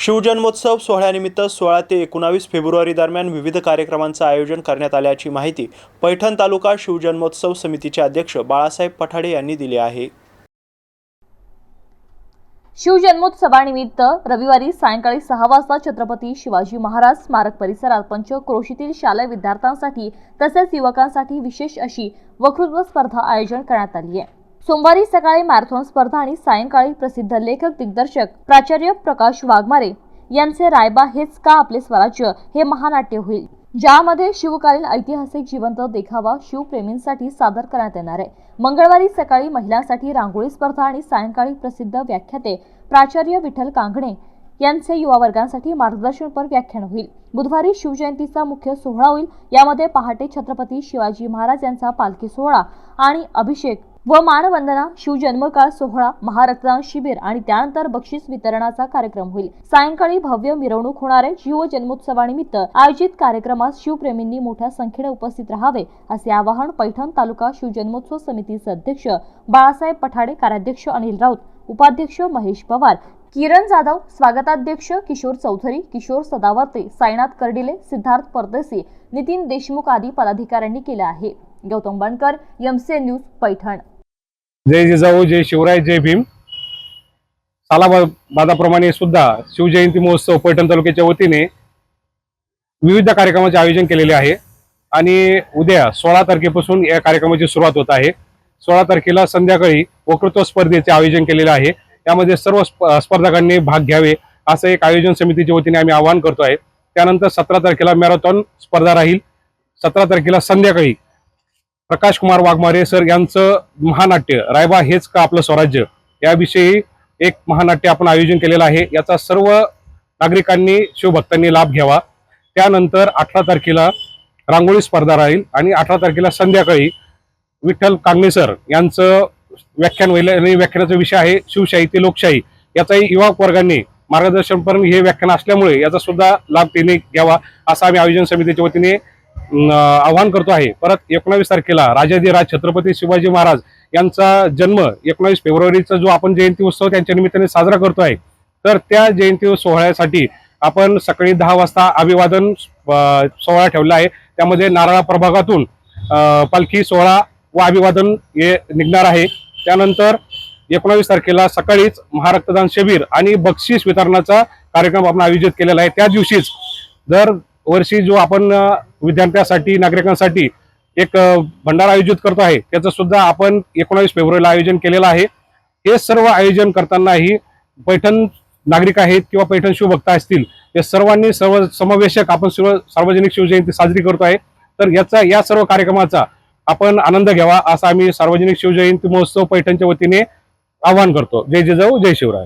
शिवजन्मोत्सव सोहळ्यानिमित्त 16 ते 19 फेब्रुवारी दरम्यान विविध कार्यक्रमांचं आयोजन करण्यात आल्याची माहिती पैठण तालुका शिवजन्मोत्सव समितीचे अध्यक्ष बाळासाहेब पठाडे यांनी दिली आहे। शिवजन्मोत्सवानिमित्त रविवारी सायंकाळी 6 वाजता छत्रपती शिवाजी महाराज स्मारक परिसरात पंचक्रोशीतील शालेय विद्यार्थ्यांसाठी तसेच युवकांसाठी विशेष अशी वक्तृत्व स्पर्धा आयोजन करण्यात आली आहे। सोमवारी सकाळी मॅरेथॉन स्पर्धा आणि सायंकाळी प्रसिद्ध लेखक दिग्दर्शक प्राचार्य प्रकाश वाघमारे यांचे रायबा हेच का आपले स्वराज्य हे महानाट्य होईल, ज्यामध्ये शिवकालीन ऐतिहासिक जिवंत देखावा शिवप्रेमींसाठी सादर करण्यात येणार आहे। मंगळवारी सकाळी महिलांसाठी रांगोळी स्पर्धा आणि सायंकाळी प्रसिद्ध व्याख्याते प्राचार्य विठ्ठल कांगणे यांचे युवा वर्गांसाठी मार्गदर्शनपर व्याख्यान होईल। बुधवारी शिवजयंतीचा मुख्य सोहळा होईल। यामध्ये पहाटे छत्रपती शिवाजी महाराज यांचा पालखी सोहळा आणि अभिषेक व मानवंदना, शिवजन्मकाळ सोहळा, महारक्तदान शिबिर आणि त्यानंतर बक्षीस वितरणाचा कार्यक्रम होईल। सायंकाळी भव्य मिरवणूक होणार आहे। शिवजन्मोत्सवानिमित्त आयोजित कार्यक्रमात शिवप्रेमींनी मोठ्या संख्येने उपस्थित राहावे असे आवाहन पैठण तालुका शिवजन्मोत्सव समितीचे अध्यक्ष बाळासाहेब पठाडे, कार्याध्यक्ष अनिल राऊत, उपाध्यक्ष महेश पवार, किरण जाधव, स्वागताध्यक्ष किशोर चौधरी, किशोर सदावर्ते, साईनाथ कर्डिले, सिद्धार्थ परदेशी, नितीन देशमुख आदी पदाधिकाऱ्यांनी केले आहे। गौतम बनकर, एमसी न्यूज, पैठण। जय जिजाऊ, जय शिवराय, जय भीम। सालाबादाप्रमाणे सुद्धा शिवजयंती महोत्सव पैठण तालुक्याच्या वतीने विविध कार्यक्रमाचे आयोजन केलेले आहे आणि उद्या 16 तारखेपासून या कार्यक्रमाची सुरुवात होत आहे। 16 तारखेला संध्याकाळी वक्तृत्व स्पर्धेचे आयोजन केलेले आहे। त्यामध्ये सर्व स्पर्धकांनी भाग घ्यावे असं एक आयोजन समितीच्या वतीने आम्ही आवाहन करतो आहे। त्यानंतर 17 तारखेला मॅरेथॉन स्पर्धा राहील। 17 तारखेला संध्याकाळी प्रकाश कुमार वाघमारे सर यांचं महानाट्य रायबा हेच का आपलं स्वराज्य याविषयी एक महानाट्य आपण आयोजन केलेलं आहे। याचा सर्व नागरिकांनी, शिवभक्तांनी लाभ घ्यावा। त्यानंतर 18 तारखेला रांगोळी स्पर्धा राहील आणि 18 तारखेला संध्याकाळी विठ्ठल कांगणे सर यांचं व्याख्यान होईल आणि व्याख्यानाचा विषय आहे शिवशाही ते लोकशाही। याचाही युवा वर्गांनी मार्गदर्शनपर्यंत हे व्याख्यान असल्यामुळे याचा सुद्धा लाभ त्यांनी घ्यावा असं आम्ही आयोजन समितीच्या वतीने आवाहन करतो आहे। परत 19 तारखेला राजाधिराज छत्रपती शिवाजी महाराज यांचा जन्म 19 फेब्रुवारीचा जो आपण जयंती उत्सव त्यांच्या निमित्ताने साजरा करतो आहे, तर त्या जयंती सोहळ्यासाठी आपण सकाळी 10 वाजता अभिवादन सोहळा ठेवला आहे। त्यामध्ये नारळा प्रभागातून पालखी सोहळा व अभिवादन हे निघणार आहे। त्यानंतर 19 तारखेला सकाळीच महारक्तदान शिबिर आणि बक्षीस वितरणाचा कार्यक्रम आपण आयोजित केलेला आहे। त्या दिवशीच दर वर्षी जो आपण विद्यार्थ्यांसाठी, नागरिकांसाठी एक भंडारा आयोजित करतो आहे, त्याचं सुद्धा आपण 19 फेब्रुवारीला आयोजन केलेलं आहे। हे सर्व आयोजन करतानाही पैठण नागरिक आहेत किंवा पैठण शिवभक्त असतील, या सर्वांनी समावेशक आपण सार्वजनिक शिवजयंती साजरी करतो आहे। तर या सर्व कार्यक्रमाचा आपण आनंद घ्यावा असं आम्ही सार्वजनिक शिवजयंती महोत्सव पैठणच्या वतीने आवाहन करतो। जय जिजाऊ, जय शिवराय।